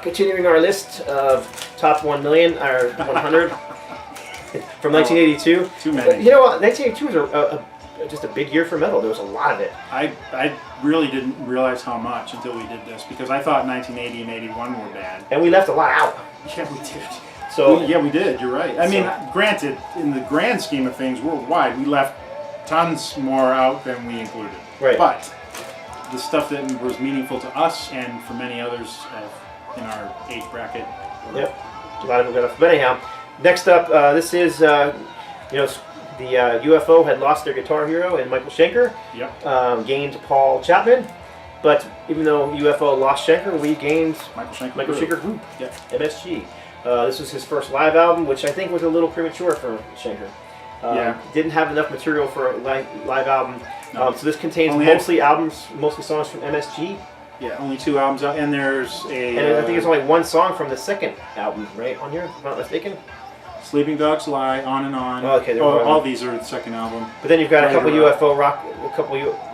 continuing our list of top 1 million or 100 from 1982. Too many. You know what? 1982 was just a big year for metal. There was a lot of it. I really didn't realize how much until we did this, because I thought 1980 and 81 were bad. And we left a lot out. Yeah, we did. So yeah, we did. You're right. I mean, granted, in the grand scheme of things, worldwide, we left tons more out than we included. Right. But the stuff that was meaningful to us and for many others in our age bracket. Yep. A lot of them got off. But anyhow, next up, this is the UFO had lost their guitar hero in Michael Schenker. Yep. Gained Paul Chapman. But even though UFO lost Schenker, we gained Michael Schenker Group. Yep. M.S.G. This was his first live album, which I think was a little premature for Schenker. Didn't have enough material for a live album. No. So this contains mostly songs from M.S.G. Yeah, only 2 albums out, and there's a... And I think there's only 1 song from the second album, right, on here, if I'm not mistaken? Sleeping Dogs Lie, On and On. Oh, okay, all these are the second album. But then you've got a couple UFO rock,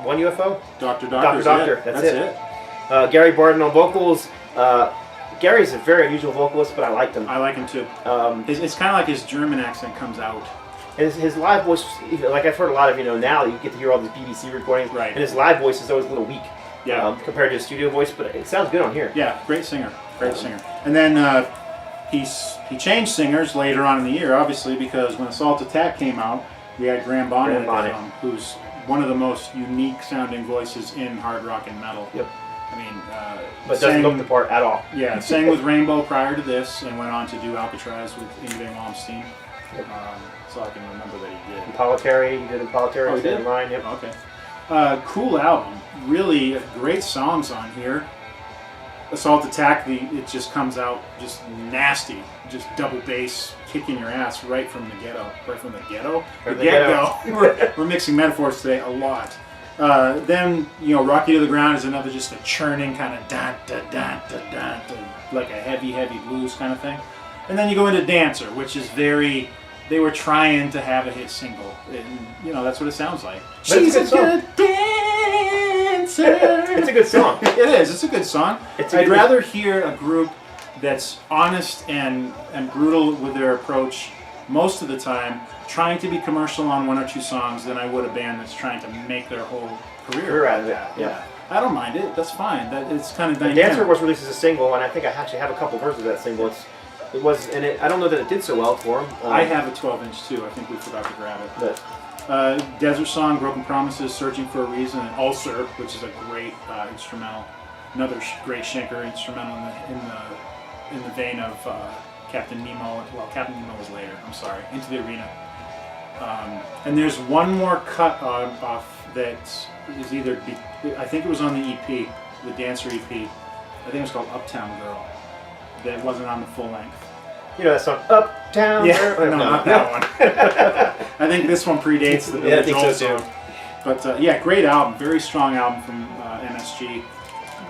one UFO? Doctor, that's it. Gary Barden on vocals. Gary's a very unusual vocalist, but I liked him. I like him too. It's kind of like his German accent comes out. And his live voice, like I've heard a lot of, now you get to hear all these BBC recordings, right. And his live voice is always a little weak, compared to his studio voice, but it sounds good on here. Yeah, great singer, singer. And then he changed singers later on in the year, obviously, because when Assault Attack came out, we had Graham Bonnet, who's one of the most unique sounding voices in hard rock and metal. Yep. I mean, but doesn't look the part at all. Yeah, sang with Rainbow prior to this, and went on to do Alcatraz with Yngwie Malmsteen. Yep. So I can remember that he did. Impolitary, he did Impolitary. Oh, he did? Line, yep. Okay. Cool album. Really great songs on here. Assault Attack, it just comes out just nasty. Just double bass kicking your ass right from the ghetto. Right from the ghetto? The get-go. We're mixing metaphors today a lot. Then, Rocky to the Ground is another just a churning kind of da-da-da-da-da, like a heavy, heavy blues kind of thing. And then you go into Dancer, which is they were trying to have a hit single. And, that's what it sounds like. She's a good dancer. It's a good song. It is. It's a good song. I'd rather hear a group that's honest and brutal with their approach most of the time, trying to be commercial on 1 or 2 songs, than I would a band that's trying to make their whole career out of it. Yeah. I don't mind it. That's fine. It's kind of dynamic. Dancer was released as a single, and I think I actually have a couple versions of that single. I don't know that it did so well for him. I have a 12-inch too. I think we forgot to grab it. But Desert Song, Broken Promises, Searching for a Reason, and Ulcer, which is a great instrumental. Another great Schenker instrumental in the vein of Captain Nemo. Well, Captain Nemo was later. I'm sorry. Into the Arena. And there's one more cut off that is I think it was on the EP, the Dancer EP. I think it was called Uptown Girl. That wasn't on the full length. That song, Uptown Girl? No, not that one. I think this one predates the Billy Joel song. But great album. Very strong album from M.S.G,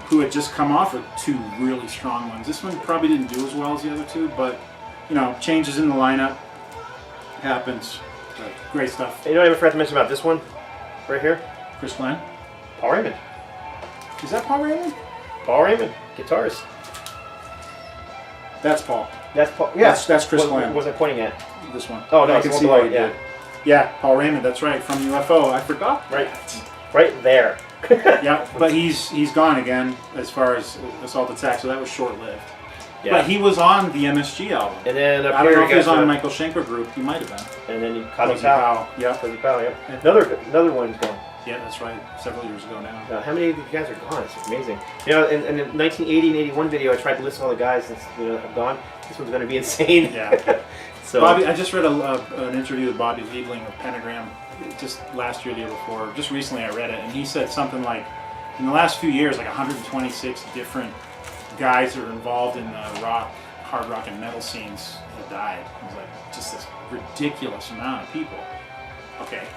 who had just come off with 2 really strong ones. This one probably didn't do as well as the other 2, but, changes in the lineup happens. Great stuff. I even forgot to mention about this one, right here. Chris Glenn. Paul Raymond. Is that Paul Raymond? Paul Raymond, guitarist. That's Paul. That's Paul. Yeah, that's Chris Glenn. What was I pointing at? This one. Oh no, I can see what you did. Yeah, Paul Raymond. That's right, from UFO. I forgot. Right there. Yeah, but he's gone again as far as Assault Attack, so that was short-lived. Yeah. But he was on the M.S.G album. And then I don't know if he was on Michael Schenker Group. He might have been. And then Cozy Powell. Yeah. Cozy Powell. Yeah. Another one's gone. Yeah, that's right. Several years ago now. How many of you guys are gone? It's amazing. In the 1980 and 81 video, I tried to list all the guys that have gone. This one's going to be insane. Yeah. So Bobby, I just read an interview with Bobby Liebling of Pentagram, just last year, the year before. Just recently, I read it, and he said something like, in the last few years, like 126 different guys that are involved in the rock, hard rock, and metal scenes have died. It was like just this ridiculous amount of people. Okay,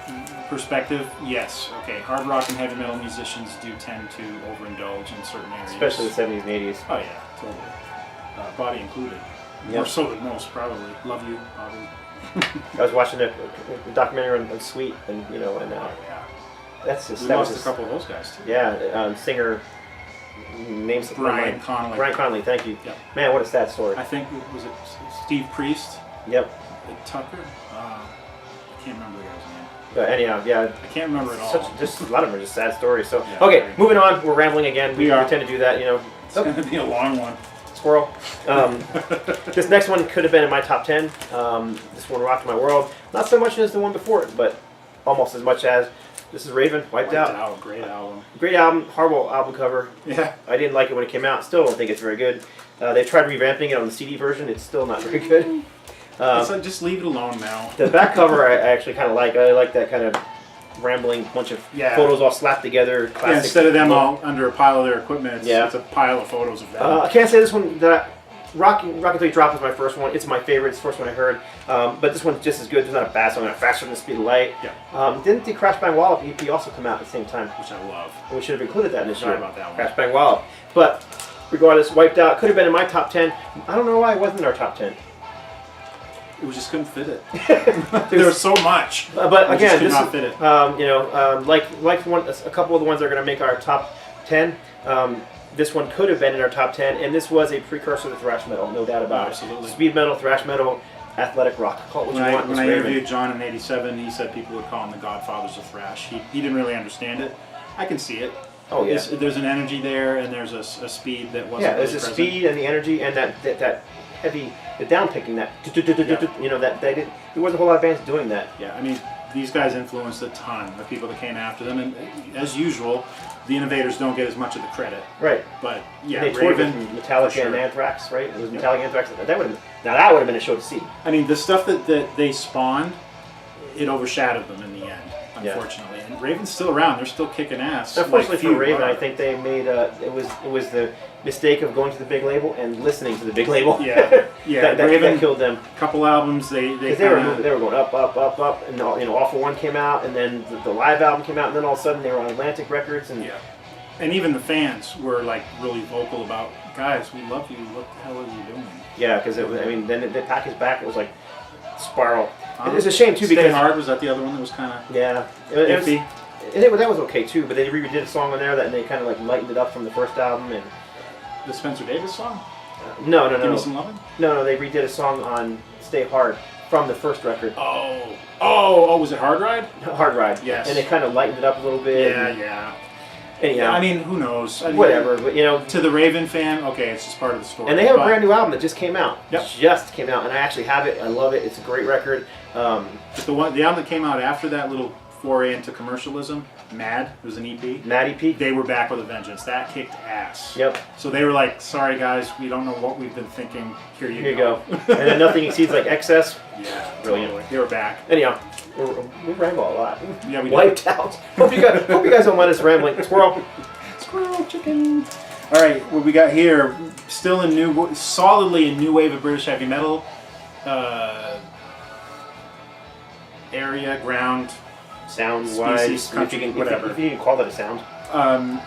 perspective, yes. Okay, hard rock and heavy metal musicians do tend to overindulge in certain areas. Especially the 70s and 80s. Oh yeah, totally. Body included. Yep. Or so did most, probably. Love you, Bobby. I was watching a documentary on Sweet, and yeah. that's just... We lost a couple of those guys too. Yeah, singer Names of Brian Connolly. Brian Connolly, thank you. Yep. Man, what a sad story. I think was it Steve Priest, Yep. Tucker. I can't remember the guy's name. But anyhow, yeah. I can't remember it all. Just a lot of them are just sad stories. So Yeah, okay, very. moving on. We're rambling again. We are. tend to do that, you know. It's going to be a long one. Squirrel. This next one could have been in my top 10. This one rocked my world. Not so much as the one before it, but almost as much as. This is Raven, Wiped Out. Great album. Great album, horrible album cover. Yeah. I didn't like it when it came out. Still don't think it's very good. They tried revamping it on the CD version. It's still not very good. It's like, just leave it alone now. The back cover I actually kind of like. I like that kind of rambling bunch of photos all slapped together. Classic. Yeah, instead of them all under a pile of their equipment, Yeah. it's a pile of photos of them. I can't say this one that Rocket Till You Drop was my first one. It's my favorite. It's the first one I heard. But this one's just as good. There's not a bad song. Faster Than the Speed of Light. Yeah. Didn't the Crash Bang Wallop EP also come out at the same time? Which I love. We should have included that in this Sorry year. about that one. Crash Bang Wallop. But regardless, Wiped Out could have been in my top 10. I don't know why it wasn't in our top 10. We just couldn't fit it. There was so much. But We again, just could this not is, fit it. like a couple of the ones that are going to make our top 10. This one could have been in our top 10, and this was a precursor to thrash metal, no doubt about it. Absolutely. Speed metal, thrash metal, athletic rock. Call it what When you want. I It's Raven. interviewed John in '87, he said people would call him the Godfathers of thrash. He didn't really understand it. I can see it. Oh yeah. There's an energy there, and there's a speed that wasn't. Yeah, there's really the present. speed and the energy and that heavy, the down picking, that you know, that they didn't. There wasn't a whole lot of bands doing that. Yeah, I mean, these guys influenced a ton of people that came after them, and as usual, the innovators don't get as much of the credit. Right. But yeah, They toured Raven, with Metallica for sure. and Anthrax, right? It was Metallica, Anthrax. That would have been a show to see. I mean, the stuff that they spawned, it overshadowed them in the end, unfortunately. And Raven's still around; they're still kicking ass. Unfortunately like for few Raven, are. I think they made it was the mistake of going to the big label and listening to the big label. Yeah, yeah. that Raven killed them. Couple albums, they Because they were going up, and Awful One came out, and then the live album came out, and then all of a sudden they were on Atlantic Records, and and even the fans were like really vocal about, guys, we love you. What the hell are you doing? yeah, because then the package back, it was like Spiral. It's a shame too Stay because Hard was that the other one that was kind of iffy. iffy. That was okay too, but they redid a song on there and they kind of like lightened it up from the first album, and The Spencer Davis song? no, Give Me Some Lovin'? no, they redid a song on Stay Hard from the first record. Oh, was it Hard Ride? Hard Ride. Yes. And they kind of lightened it up a little bit. Yeah. Anyhow, I mean, who knows? I mean, whatever, but you know. To the Raven fan, okay, it's just part of the story. And they have a But brand new album that just came out. Yep. Just came out, and I actually have it. I love it. It's a great record. But the album that came out after that little foray into commercialism, Mad, it was an EP. Matty Peak. They were back with a vengeance. That kicked ass. Yep. So they were like, sorry guys, we don't know what we've been thinking. Here you go. And then Nothing Exceeds Like Excess. Yeah, Brilliant. totally. They were back. Anyhow, we ramble a lot. Yeah, we did. Wiped out. Hope you guys don't mind us rambling. Squirrel. Squirrel chicken. All right, what we got here? Still solidly in new wave of British heavy metal area, ground, Sound-wise, species, country, whatever. If you can call that a sound.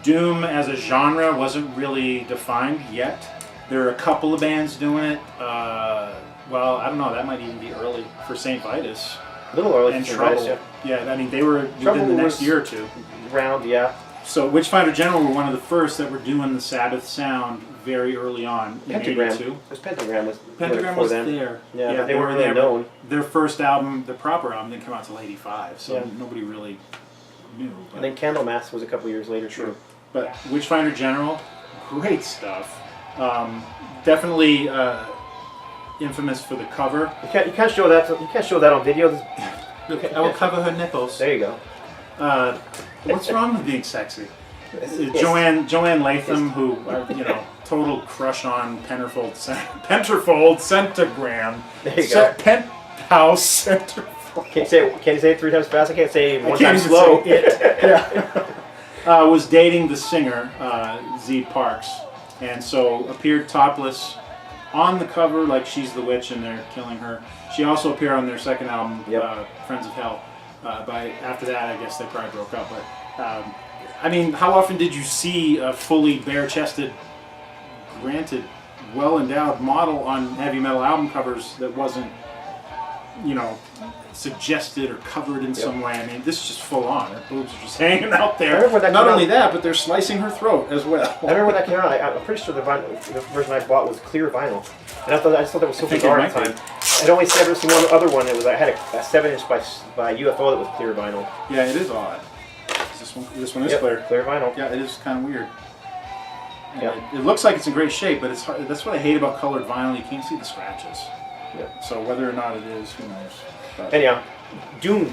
Doom as a genre wasn't really defined yet. There are a couple of bands doing it. Well, I don't know. That might even be early for St. Vitus. A little early. And for Trouble. Vice, Yeah, I mean, they were Trouble within the next was- year or two. Round, yeah. So Witchfinder General were one of the first that were doing the Sabbath sound very early on in Pentagram. '82. This Pentagram was Pentagram before was them. there. Yeah, but they weren't really there, known. but their first album, the proper album, didn't come out till '85, so Yeah. nobody really knew. And then Candlemass was a couple years later, Sure. too. But Witchfinder General, great stuff. Definitely infamous for the cover. You can't show that. You can't show that on video. I will cover her nipples. There you go. What's wrong with being sexy? It's- Joanne Latham, who total crush on Penterfold Centagram. There you go. Penthouse Centerfold. Can you say it 3 times fast? I can't say it one I time can't even slow. say it. Yeah. Was dating the singer Z Parks, and so appeared topless on the cover like she's the witch and they're killing her. She also appeared on their second album, Friends of Hell. After that, I guess they probably broke up. But I mean, how often did you see a fully bare-chested, granted, well-endowed model on heavy metal album covers that wasn't, suggested or covered in some way. I mean, this is just full on. Her boobs are just hanging out there. I remember when that Not came only out. that, but they're slicing her throat as well. I remember when that came out. I'm pretty sure the version I bought was clear vinyl, and I just thought that was so bizarre at the time. I'd only ever seen one other one. I had a 7-inch by UFO that was clear vinyl. Yeah, it is odd. This one is clear. Clear vinyl. Yeah, it is kind of weird. Yeah. It looks like it's in great shape, but it's hard. That's what I hate about colored vinyl. You can't see the scratches. Yep. So whether or not it is, who knows? But Anyhow, Doom.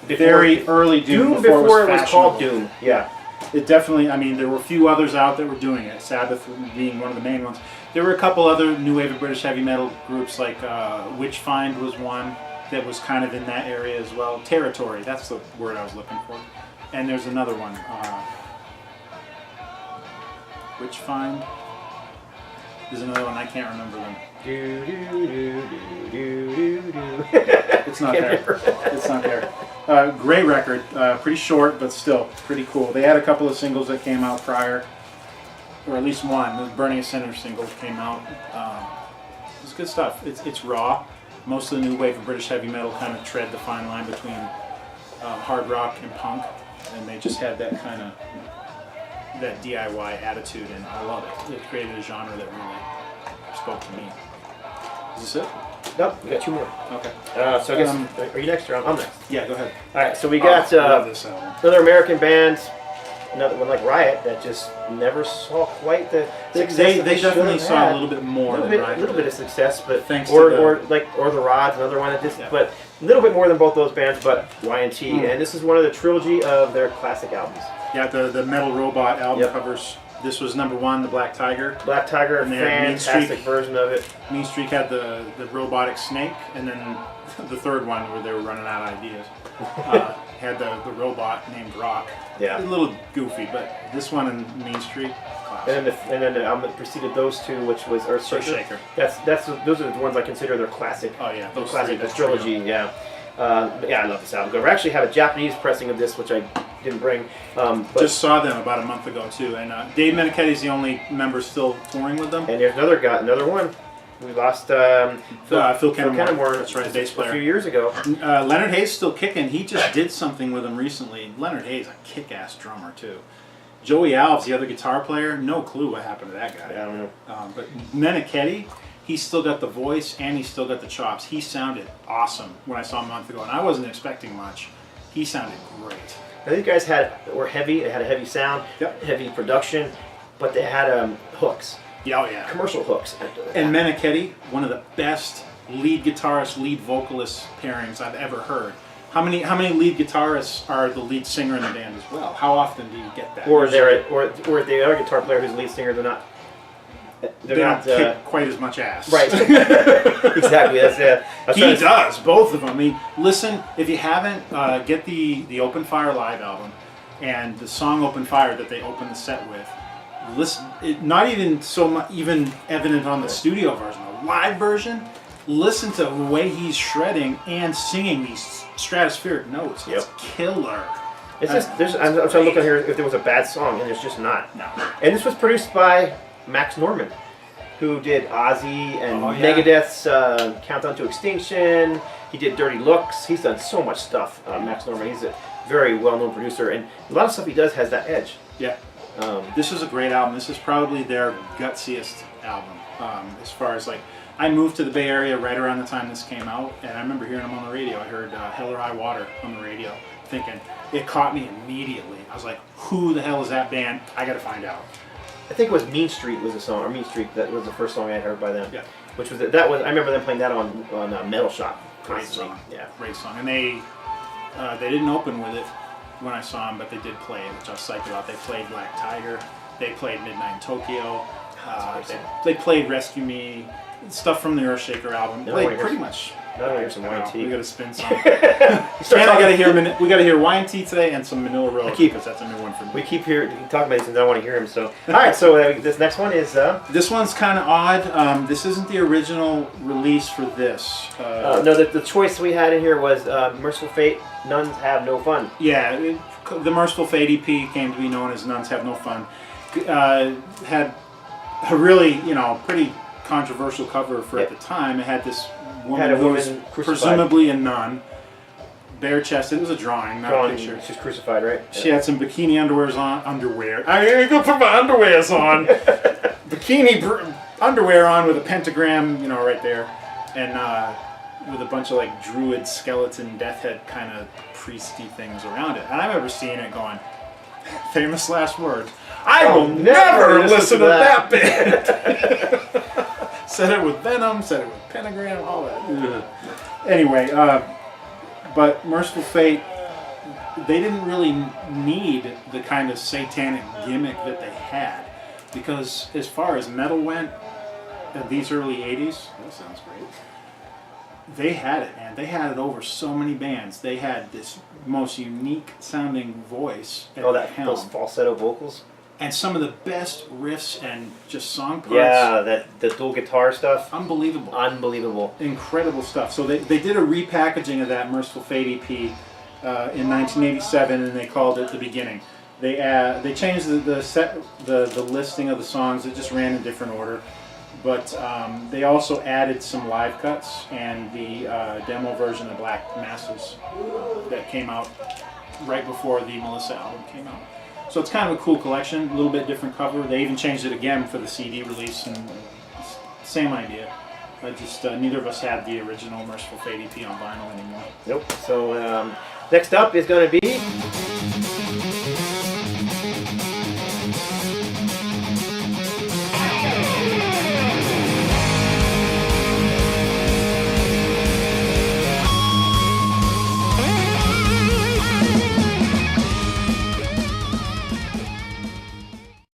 very early Doom before it was called fashionable. Doom. Yeah. It definitely, I mean, there were a few others out that were doing it, Sabbath being one of the main ones. There were a couple other new wave of British heavy metal groups, like Witchfinder was one that was kind of in that area as well. Territory, that's the word I was looking for. And there's another one. Witchfinder. There's another one, I can't remember them. It's not there. It's not there. Great record, pretty short, but still pretty cool. They had a couple of singles that came out prior, or at least one. The Burning a Sinner single came out. It's good stuff. It's raw. Most of the new wave of British heavy metal kind of tread the fine line between hard rock and punk, and they just had that kind of that DIY attitude, and I love it. It created a genre that really spoke to me. Is this it? Nope, we got two more. Okay. So I guess, are you next or I'm next? Yeah, go ahead. All right, so we got I love this album. another American band, another one like Riot, that just never saw quite the success They that should definitely have saw had. a little bit more A than Riot. little bit of success, but Thanks or to the- or the Rods, another one that just, but a little bit more than both those bands, but Y&T, and this is one of the trilogy of their classic albums. Yeah, the Metal Robot album Yep. covers. This was #1, the Black Tiger. Black Tiger, And they had Mean fantastic Streak. version of it. Mean Streak had the robotic snake, and then the third one where they were running out of ideas had the robot named Rock. Yeah. A little goofy, but this one and Mean Streak, classic. And then the album that preceded those two, which was Earthshaker. Earthshaker. Those are the ones I consider their classic. Oh yeah, those Classic, three, the trilogy. Yeah. But yeah, I love this album. We actually have a Japanese pressing of this, which I didn't bring. But Just saw them about a month ago too, and Dave Menichetti's the only member still touring with them. and there's another one. We lost Phil Kennemore. That's right, bass a player. few years ago. Leonard Hayes still kicking. He just did something with him recently. Leonard Hayes, a kick-ass drummer too. Joey Alves, the other guitar player, no clue what happened to that guy. I don't know. But Menichetti, he's still got the voice and he's still got the chops. He sounded awesome when I saw him a month ago, and I wasn't expecting much. He sounded great. Now, these guys were heavy. They had a heavy sound, heavy production, but they had hooks, Yeah, oh yeah. commercial hooks. And Menichetti, one of the best lead guitarist, lead vocalist pairings I've ever heard. How many lead guitarists are the lead singer in the band as well? How often do you get that? or the other guitar player who's the lead singer, they don't kick quite as much ass. right. Exactly. That's it. He does, both of them. I mean, listen, if you haven't, get the Open Fire live album and the song Open Fire that they open the set with. Listen, not even so much, even evident on the studio version, the live version. Listen to the way he's shredding and singing these stratospheric notes. It's killer. It's just I'm trying to look on here if there was a bad song, and there's just not. No. And this was produced by Max Norman, who did Ozzy and Megadeth's Countdown to Extinction. He did Dirty Looks. He's done so much stuff. Max Norman. He's a very well-known producer, and a lot of stuff he does has that edge. Yeah. This is a great album. This is probably their gutsiest album. As far as like, I moved to the Bay Area right around the time this came out, and I remember hearing them on the radio. I heard Hell or High Water on the radio, thinking, it caught me immediately. I was like, who the hell is that band? I gotta find out. I think it was Mean Street was the song, or Mean Street, that was the first song I heard by them. Yeah. Which was that was I remember them playing that on Metal Shop. Great constantly. song. Yeah. Great song. And they didn't open with it when I saw them, but they did play it, which I was psyched about. They played Black Tiger. They played Midnight in Tokyo. They played Rescue Me. Stuff from the Earthshaker album. Played pretty much. Now I hear some Y&T. We got a spin song. And we gotta hear Y&T today and some Manila Road, because that's a new one for me. We keep talking about these and I don't want to hear them. So, all right. So this next one is. This one's kind of odd. This isn't the original release for this. No, the choice we had in here was Merciful Fate. Nuns Have No Fun. Yeah, the Merciful Fate EP came to be known as Nuns Have No Fun. Had a really, pretty controversial cover for at the time. It had this woman Had a who was woman crucified. presumably a nun, bare chested. It was a drawing, not a picture. She's crucified, right? She had some bikini underwears on. Underwear. I ain't gonna put my underwears on. Underwear on with a pentagram, you know, right there, and with a bunch of like druid skeleton death head kind of priesty things around it. And I remember seeing it going, famous last words. I will never listen to that band. Said it with Venom, said it with Pentagram, all that. Ugh. Anyway, but Merciful Fate, they didn't really need the kind of satanic gimmick that they had. Because as far as metal went, in these early 80s, that sounds great. They had it, man. They had it over so many bands. They had this most unique sounding voice at the helm. Those falsetto vocals. And some of the best riffs and just song parts. Yeah, the dual guitar stuff. Unbelievable. Unbelievable. Incredible stuff. So they did a repackaging of that Merciful Fate EP in 1987, and they called it The Beginning. They changed the listing of the songs. It just ran in different order. But they also added some live cuts and the demo version of Black Masses that came out right before the Melissa album came out. So it's kind of a cool collection, a little bit different cover. They even changed it again for the CD release, and same idea. Just neither of us had the original Merciful Fate EP on vinyl anymore. Nope. So next up is going to be